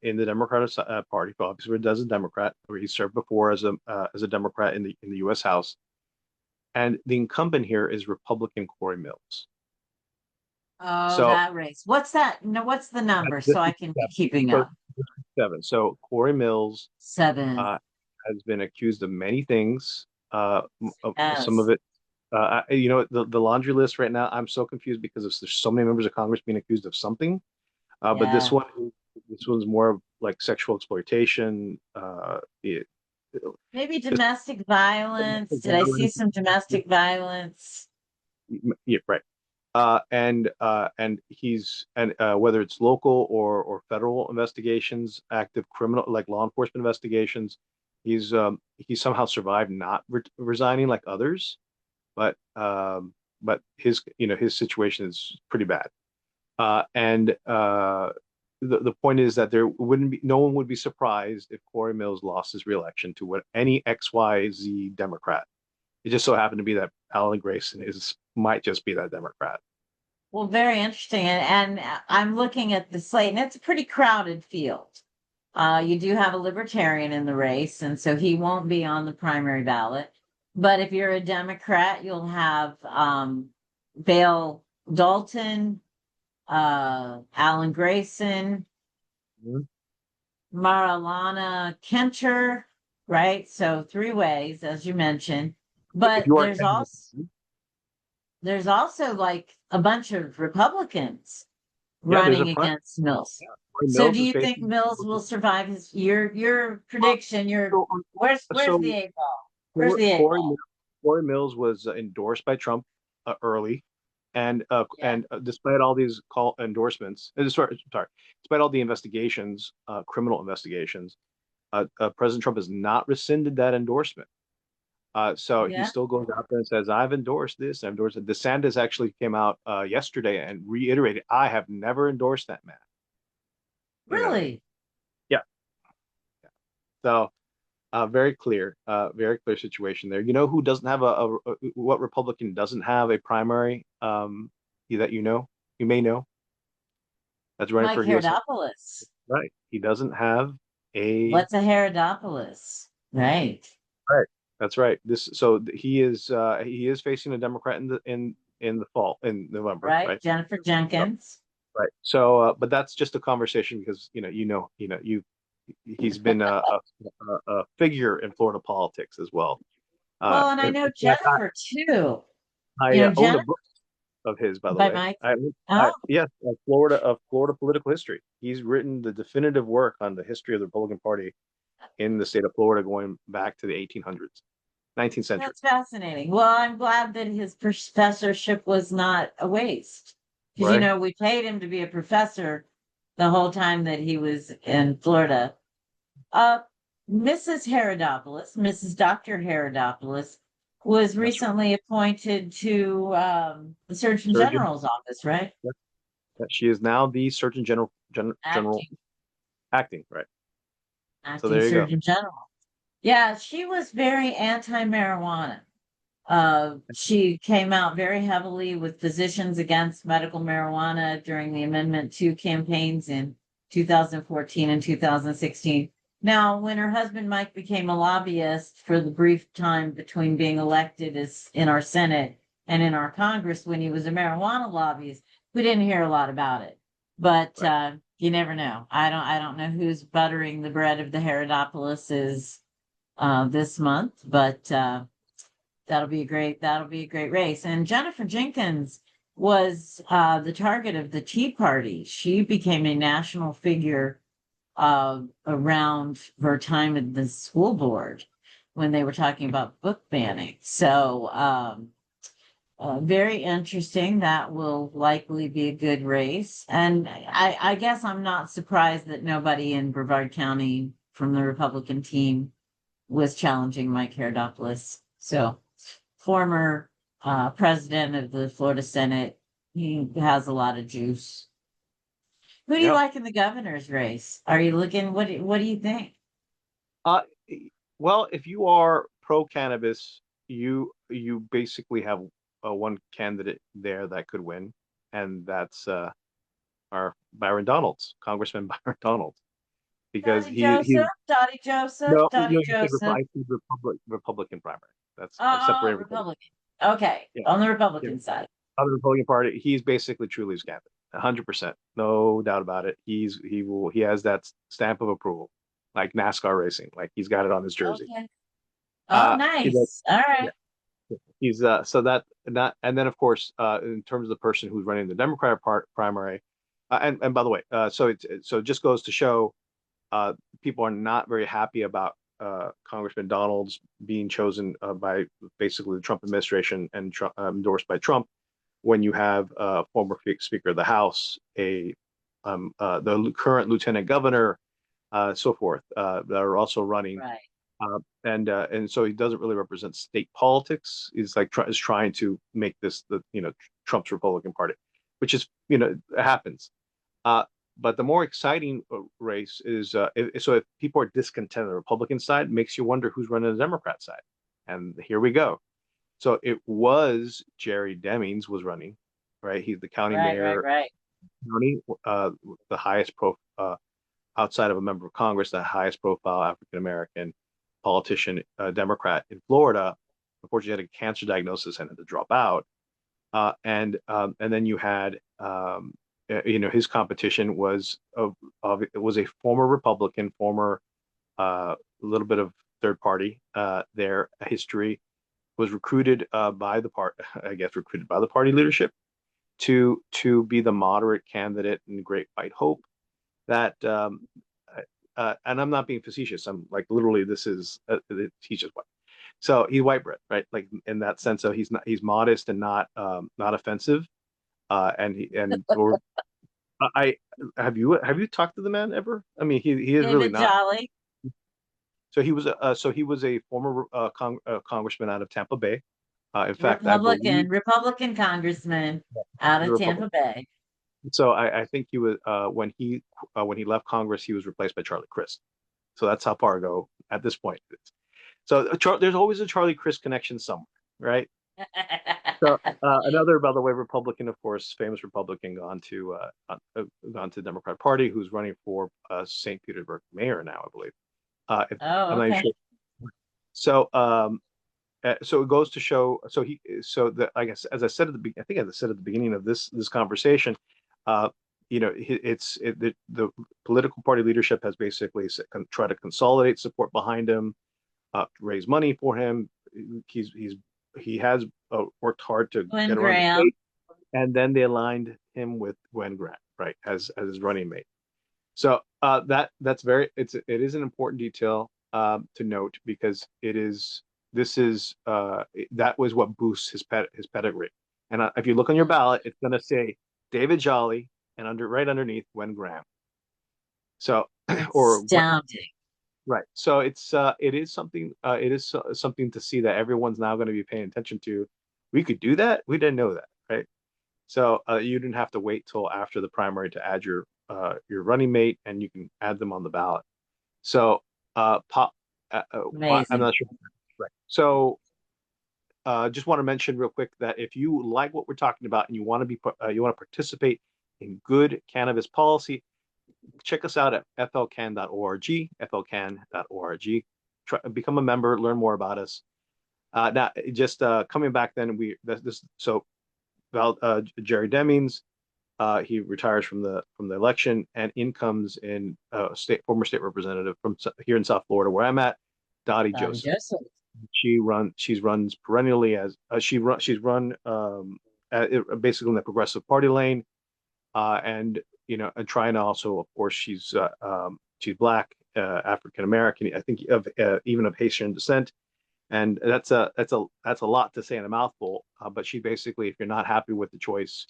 in the Democratic Party, obviously as a Democrat, where he served before as a Democrat in the U.S. House, and the incumbent here is Republican Corey Mills. Oh, So that race. What's that? No, what's the number this so I is can be keeping so up? 7. So Corey Mills 7. has been accused of many things. Some of Yes. it, the laundry list right now. I'm so confused because there's so many members of Congress being accused of something. But Yeah. this one's more of like sexual exploitation. Maybe Just domestic violence. Did I see violence. some domestic violence? Yeah, right. And he's and whether it's local or federal investigations, active criminal like law enforcement investigations, he's somehow survived not resigning like others, but his situation is pretty bad. And the point is that there wouldn't be no one would be surprised if Corey Mills lost his reelection to what any XYZ Democrat. It just so happened to be that Alan Grayson might just be that Democrat. Well, very interesting. And I'm looking at the slate, and it's a pretty crowded field. You do have a libertarian in the race, and so he won't be on the primary ballot. But if you're a Democrat, you'll have Bale Dalton, Alan Grayson, Mhm. Marilana Kenter, right? So 3 ways, as you mentioned. If But you are, there's also like a bunch of Republicans yeah, there's a running front. against Mills. Yeah, Corey So Mills do is you think facing. Mills will survive your prediction? Your So, where's so the eight ball? Where's the eight Corey ball? Corey Mills was endorsed by Trump early, Yeah. despite all these call endorsements, sorry, despite all the investigations, criminal investigations, President Trump has not rescinded that endorsement. So he Yeah. still goes out there and says, "I've endorsed this. I've endorsed it." DeSantis actually came out yesterday and reiterated, "I have never endorsed that man." You know, Really? yeah. So very clear situation there. You know who doesn't have what Republican doesn't have a primary? That you may know, that's running Mike for U.S. Senate. Herodopoulos. Right. He doesn't have a What's a Herodopoulos? Right. right. That's right. He is facing a Democrat in the fall in November. Right. Right. Jennifer So, Jenkins. right. So, but that's just a conversation because he's been a figure in Florida politics as well. Well, and I know Jennifer too. I own a Jennifer book of his, by the by way. Mike. I Oh, yes, of Florida political history. He's written the definitive work on the history of the Republican Party in the state of Florida, going back to the 1800s, 19th century. that's fascinating. Well, I'm glad that his professorship was not a waste. Because, Right. we paid him to be a professor the whole time that he was in Florida. Uh, Mrs. Herodopoulos, Mrs. Dr. Herodopoulos, was That's right. recently appointed to the Surgeon Surgeon. General's office, right? Yes. She is now the Surgeon General. General Acting, acting. Right. So acting there you go. Surgeon General. Yeah, she was very anti-marijuana. She came out very heavily with physicians against medical marijuana during the Amendment 2 campaigns in 2014 and 2016. Now, when her husband Mike became a lobbyist for the brief time between being elected as in our Senate and in our Congress when he was a marijuana lobbyist, we didn't hear a lot about it. But Right. you never know. I don't know who's buttering the bread of the Herodopolises this month, but that'll be a great race. And Jennifer Jenkins was the target of the Tea Party. She became a national figure around her time at the school board when they were talking about book banning. So very interesting. That will likely be a good race. And I guess I'm not surprised that nobody in Brevard County from the Republican team was challenging Mike Herodopoulos. So former president of the Florida Senate. He has a lot of juice. Who do you Yeah. like in the governor's race? Are you looking? What do you think? Uh, well, if you are pro cannabis, you basically have one candidate there that could win, and that's our Byron Donalds, Congressman Byron Donalds. because he's no, Dottie I said Joseph. I said Republican primary. That's I Oh, separated Republican. Republican. Okay, Yeah, on the yeah. Republican side. Other Republican Party, he's basically Truly's candidate, 100%, no doubt about it. He has that stamp of approval, like NASCAR racing, like he's got it on his jersey. Okay. Oh, He does, nice. All yeah. right. He's so that not, and then of course, in terms of the person who's running the Democratic primary, and by the way, so it just goes to show, people are not very happy about Congressman Donald's being chosen by basically the Trump administration and endorsed by Trump. When you have former Speaker of the House, the current Lieutenant Governor, so forth, that are also running, Right. and so he doesn't really represent state politics. He's like is trying to make this Trump's Republican Party, which is it happens. Uh, but the more exciting race is, if people are discontent on the Republican side, it makes you wonder who's running the Democrat side. And here we go. So it was Jerry Demings was running, right? He's the county mayor, Right. county, the highest outside of a member of Congress, the highest profile African American politician, Democrat in Florida. Unfortunately, had a cancer diagnosis and had to drop out. And then you had, his competition was it was a former Republican, former little bit of third party. Their history was recruited by the part, I guess, recruited by the party leadership to be the moderate candidate in Great White Hope. That and I'm not being facetious. I'm like literally, this is he's just white. So he's white bread, right? Like in that sense. So he's modest and not offensive. And or I have you talked to the man ever? I mean, he is really David not. Jolly, So he was a former congressman out of Tampa Bay. In fact, I believe Republican congressman out the of Republican. Tampa Bay. So I think he was when he left Congress, he was replaced by Charlie Crist. So that's how far ago at this point. So there's always a Charlie Crist connection somewhere, right? So another, by the way, Republican, of course, famous Republican, gone to the Democrat Party, who's running for St. Petersburg mayor now, I believe. Oh, I'm not even okay. sure. So so it goes to show. I guess, as I said I think as I said at the beginning of this conversation, uh, the political party leadership has basically tried to consolidate support behind him, raise money for him. He has worked hard to Glenn get around the Graham. state, and then they aligned him with Gwen Grant, right, as his running mate. So it is an important detail to note, because that was what boosts his pedigree. And if you look on your ballot, it's going to say David Jolly and right underneath Gwen Graham. So or Astounding. right. So it is something something to see that everyone's now going to be paying attention to. We could do that. We didn't know that, right? So you didn't have to wait till after the primary to add your running mate, and you can add them on the ballot. So I'm Amazing. not sure. Right. So just want to mention real quick that if you like what we're talking about and you want to participate in good cannabis policy, check us out at flcan.org, flcan.org. Become a member, learn more about us. Now, just coming back, then Jerry Demings, he retires from the election, and in comes in former state representative from here in South Florida, where I'm at, Dottie Joseph. She's runs perennially as she's run basically in the progressive party lane, and and trying to also, of course, she's Black, African American, I think, even of Haitian descent, and that's a lot to say in a mouthful. But she basically, if you're not happy with the choice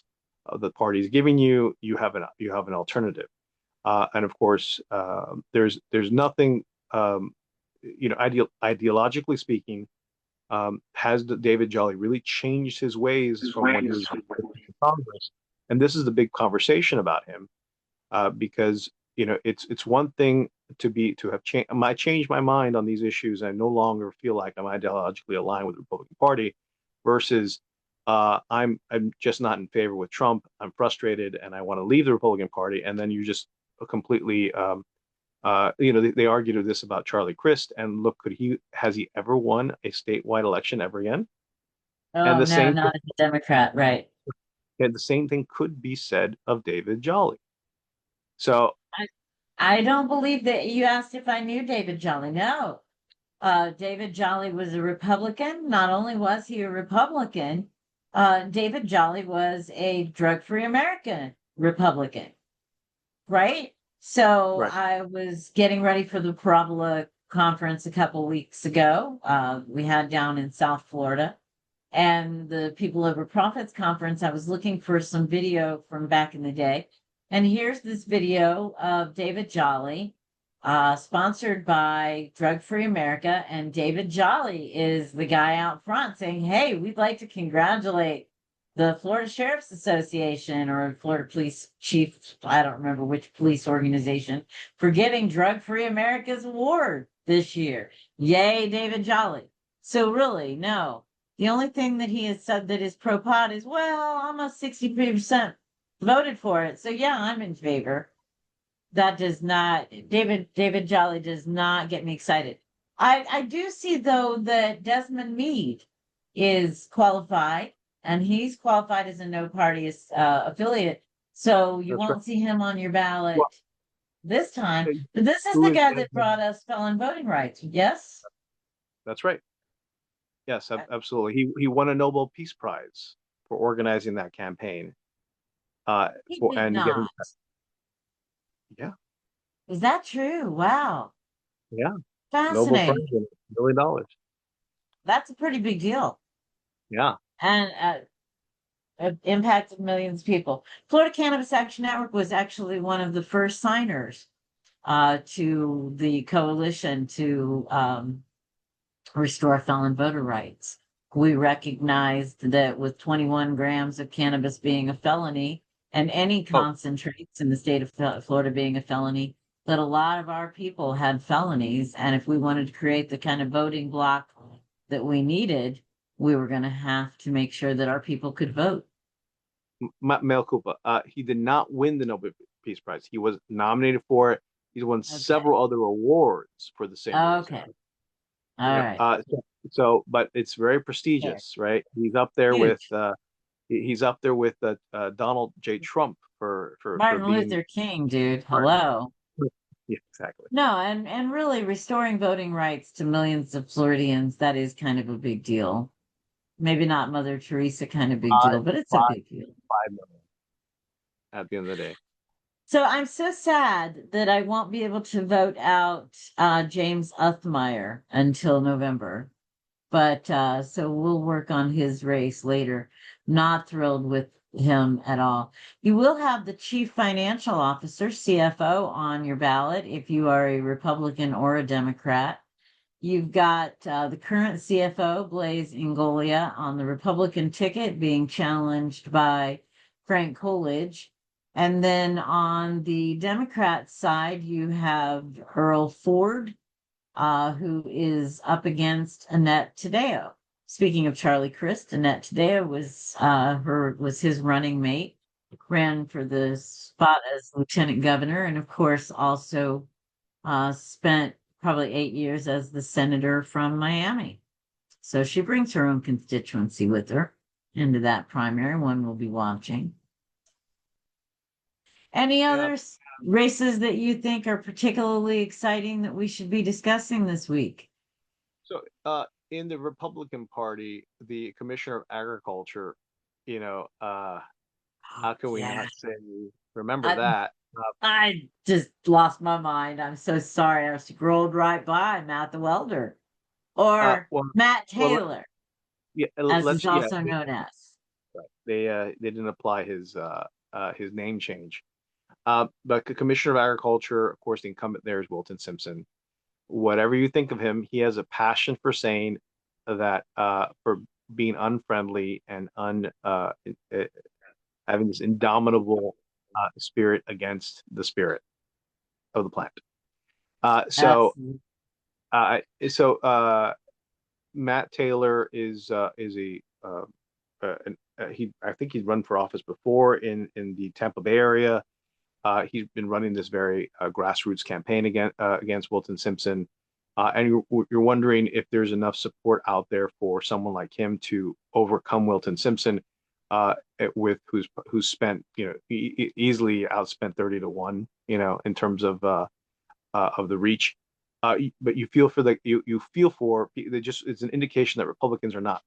the party is giving you, you have an alternative. And of course, there's nothing, ideologically speaking, has David Jolly really changed his ways from when he was in Congress? And this is the big conversation about him, because it's one thing to have changed my mind on these issues. I no longer feel like I'm ideologically aligned with the Republican Party, versus I'm just not in favor with Trump. I'm frustrated and I want to leave the Republican Party, and then you just completely they argued this about Charlie Crist, and look, has he ever won a statewide election ever again? And Oh the no, same thing, not as a Democrat, right? and the same thing could be said of David Jolly. So I, I don't believe that you asked if I knew David Jolly. No. David Jolly was a Republican. Not only was he a Republican, David Jolly was a drug-free American Republican, right? So right, I was getting ready for the Parabola conference a couple weeks ago. We had down in South Florida, and the People Over Profits conference. I was looking for some video from back in the day, and here's this video of David Jolly, sponsored by Drug Free America, and David Jolly is the guy out front saying, "Hey, we'd like to congratulate the Florida Sheriff's Association or Florida Police Chief, I don't remember which police organization, for getting Drug Free America's award this year. Yay, David Jolly." So really, no. The only thing that he has said that is pro pot is, well, almost 63% voted for it. So yeah, I'm in favor. That does not, David Jolly does not get me excited. I do see though that Desmond Meade is qualified, and he's qualified as a no party affiliate. So you that's right. won't see him on your ballot Well, this time. uh, But this is who the is guy that Desmond? brought us felon voting rights. Yes? That's right. Yes, absolutely. He won a Nobel Peace Prize for organizing that campaign. He For did and getting not. yeah, Is that true? Wow. yeah, Nobel Prize Fascinating. winner, $1 million. That's a pretty big deal. Yeah. And it impacted millions of people. Florida Cannabis Action Network was actually one of the first signers to the coalition to restore felon voter rights. We recognized that with 21 grams of cannabis being a felony and any Oh, concentrates in the state of Florida being a felony, that a lot of our people had felonies. And if we wanted to create the kind of voting block that we needed, we were going to have to make sure that our people could vote. Mel Coupa. He did not win the Nobel Peace Prize. He was nominated for it. He's won Okay. several other awards for the same reason. Okay. All Yeah. right. But it's very There. prestigious, right? Huge. He's up there with Donald J. Trump for Martin being. Luther King, dude. Hello. Yeah, exactly. No, and really restoring voting rights to millions of Floridians, that is kind of a big deal. Maybe not Mother Teresa kind of big Five, deal, but it's a five, big deal. 5 million at the end of the day. So I'm so sad that I won't be able to vote out James Uthmeyer until November. But so we'll work on his race later. Not thrilled with him at all. You will have the chief financial officer, CFO, on your ballot if you are a Republican or a Democrat. You've got the current CFO, Blaise Ingolia, on the Republican ticket being challenged by Frank Coolidge. And then on the Democrat side, you have Earl Ford, who is up against Annette Taddeo. Speaking of Charlie Crist, Annette Taddeo was his running mate, ran for the spot as lieutenant governor, and of course also spent probably 8 years as the senator from Miami. So she brings her own constituency with her into that primary. One will be watching. Any Yeah. other races that you think are particularly exciting that we should be discussing this week? So, in the Republican Party, the Commissioner of Agriculture, you know, Oh, how can we yeah. not say remember I, that? I just lost my mind. I'm so sorry. I scrolled right by Matt the Welder or Well, Matt well, Taylor, yeah, as he's let's yeah, also known as. they didn't apply his name change. But the Commissioner of Agriculture, of course, the incumbent there is Wilton Simpson. Whatever you think of him, he has a passion for saying that for being unfriendly and having this indomitable spirit against the spirit of the plant. Uh, so Absolutely. uh, so Matt Taylor is a he I think he's run for office before in the Tampa Bay area. He's been running this very grassroots campaign against Wilton Simpson, and you're wondering if there's enough support out there for someone like him to overcome Wilton Simpson, with who's spent, easily outspent 30-1, in terms of the reach. But you feel for you feel for they just it's an indication that Republicans are not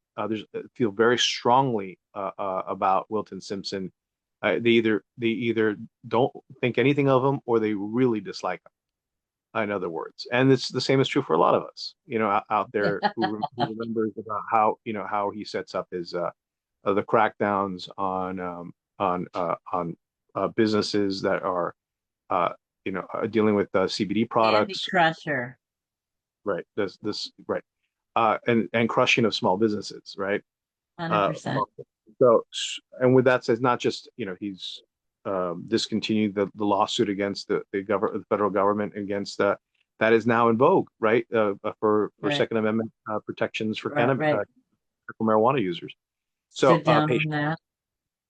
feel very strongly about Wilton Simpson. They either don't think anything of him, or they really dislike him, in other words. And it's the same is true for a lot of us, out there who remembers about how he sets up his the crackdowns on businesses that are dealing with CBD Andy products, Crusher. right? This right, and crushing of small businesses, right? 100%. So, and with that says, not just he's discontinued the lawsuit against the federal government against that is now in vogue, right? For Right. Second Amendment protections for Right, cannabis, right. for marijuana users. So, Stood down on that.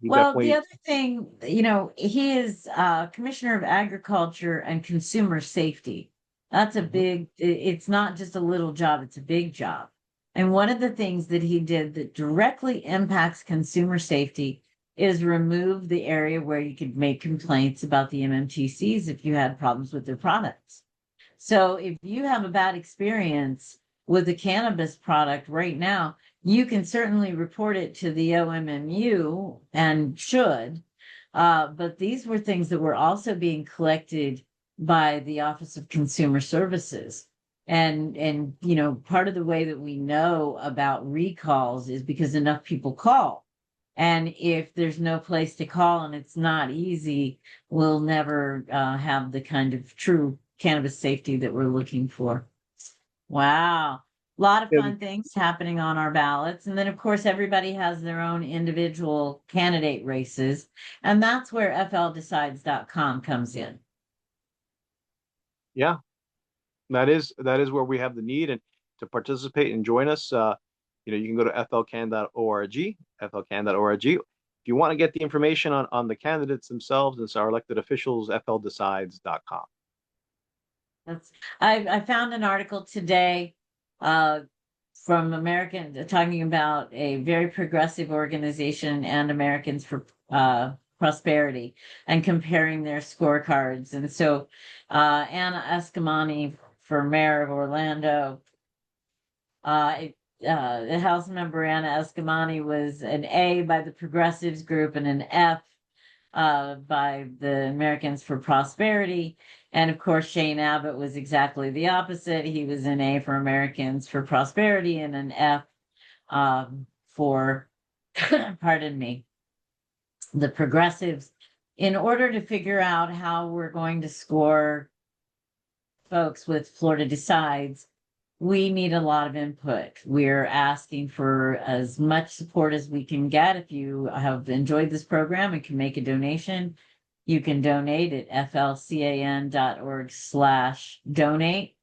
he Well, the definitely, other thing, he is Commissioner of Agriculture and Consumer Safety. That's a big, it's not just a little job, it's a big job. And one of the things that he did that directly impacts consumer safety is remove the area where you could make complaints about the MMTCs if you had problems with their products. So if you have a bad experience with a cannabis product right now, you can certainly report it to the OMMU and should. But these were things that were also being collected by the Office of Consumer Services. And part of the way that we know about recalls is because enough people call. And if there's no place to call and it's not easy, we'll never have the kind of true cannabis safety that we're looking for. Wow. A lot of fun things happening on our ballots. And then, of course, everybody has their own individual candidate races. And that's where FLDecides.com comes in. yeah, that is where we have the need, and to participate and join us. You can go to flcan.org, flcan.org. If you want to get the information on the candidates themselves and our elected officials, fldecides.com. I found an article today from American talking about a very progressive organization and Americans for Prosperity and comparing their scorecards. And so Anna Escamani for mayor of Orlando, the House member Anna Escamani was an A by the Progressives group and an F by the Americans for Prosperity. And of course, Shane Abbott was exactly the opposite. He was an A for Americans for Prosperity and an F for, pardon me, the Progressives. In order to figure out how we're going to score folks with Florida Decides, we need a lot of input. We're asking for as much support as we can get. If you have enjoyed this program and can make a donation, you can donate at flcan.org/donate.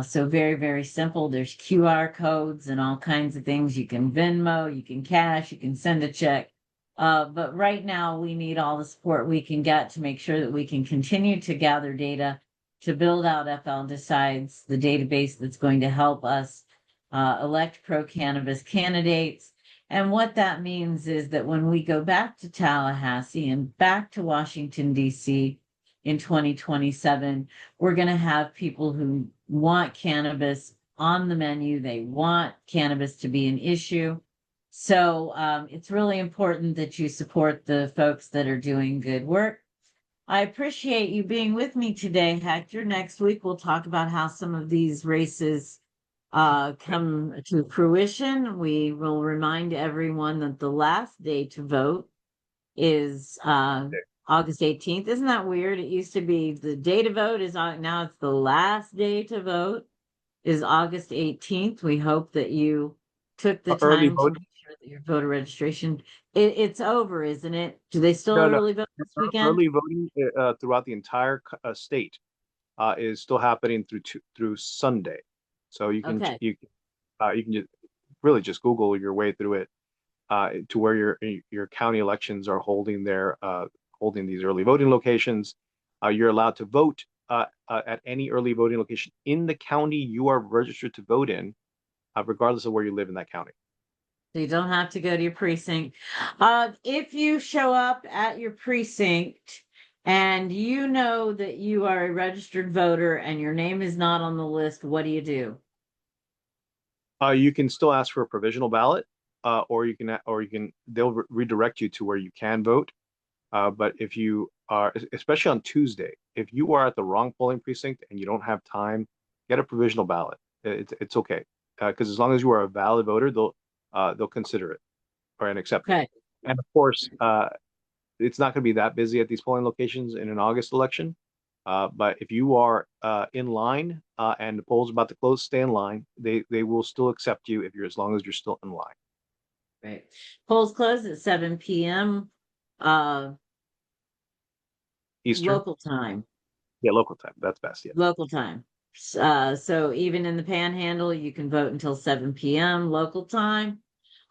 So very, very simple. There's QR codes and all kinds of things. You can Venmo, you can cash, you can send a check. But right now we need all the support we can get to make sure that we can continue to gather data to build out FL Decides, the database that's going to help us elect pro-cannabis candidates. And what that means is that when we go back to Tallahassee and back to Washington, D.C. in 2027, we're going to have people who want cannabis on the menu. They want cannabis to be an issue. So it's really important that you support the folks that are doing good work. I appreciate you being with me today, Hector. Next week, we'll talk about how some of these races come to fruition. We will remind everyone that the last day to vote is August 18th. Isn't that weird? It used to be the day to vote is now it's the last day to vote is August 18th. We hope that you took the Early time to voting. make sure that your voter registration, it's over, isn't it? Do they still No, no. early vote this weekend? Early voting throughout the entire state is still happening through Sunday. So you can Okay. you can just really just Google your way through it to where your county elections are holding holding these early voting locations. You're allowed to vote at any early voting location in the county you are registered to vote in, regardless of where you live in that county. So you don't have to go to your precinct. If you show up at your precinct and you know that you are a registered voter and your name is not on the list, what do you do? You can still ask for a provisional ballot, or they'll redirect you to where you can vote. But if you are, especially on Tuesday, if you are at the wrong polling precinct and you don't have time, get a provisional ballot. It's okay, because as long as you are a valid voter, they'll consider it and accept it. Okay. And of course, it's not going to be that busy at these polling locations in an August election. But if you are in line and the poll's about to close, stay in line. They will still accept you if you're as long as you're still in line. Right. Polls close at 7 p.m. Eastern? Local time. Yeah, local time. That's best. Yeah. Local time. So even in the Panhandle, you can vote until 7 p.m. local time.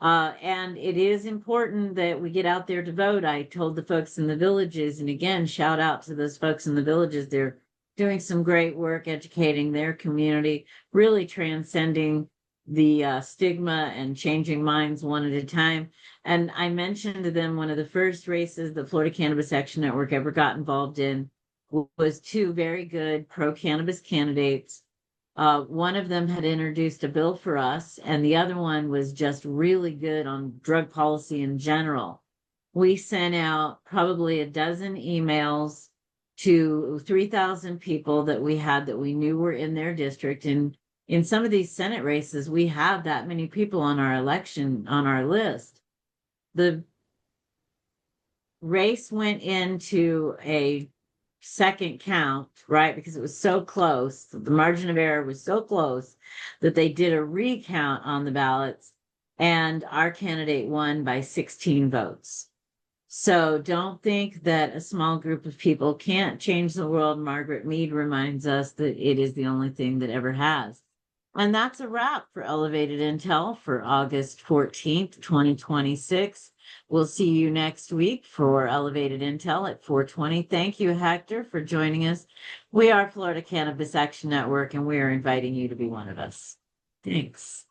And it is important that we get out there to vote. I told the folks in the villages, and again, shout out to those folks in the villages. They're doing some great work educating their community, really transcending the stigma and changing minds one at a time. And I mentioned to them one of the first races the Florida Cannabis Action Network ever got involved in was two very good pro-cannabis candidates. One of them had introduced a bill for us, and the other one was just really good on drug policy in general. We sent out probably a dozen emails to 3,000 people that we had that we knew were in their district. And in some of these Senate races, we have that many people on our list. The race went into a second count, right? Because it was so close. The margin of error was so close that they did a recount on the ballots, and our candidate won by 16 votes. So don't think that a small group of people can't change the world. Margaret Mead reminds us that it is the only thing that ever has. And that's a wrap for Elevated Intel for August 14th, 2026. We'll see you next week for Elevated Intel at 4:20. Thank you, Hector, for joining us. We are Florida Cannabis Action Network, and we are inviting you to be one of us. Thanks.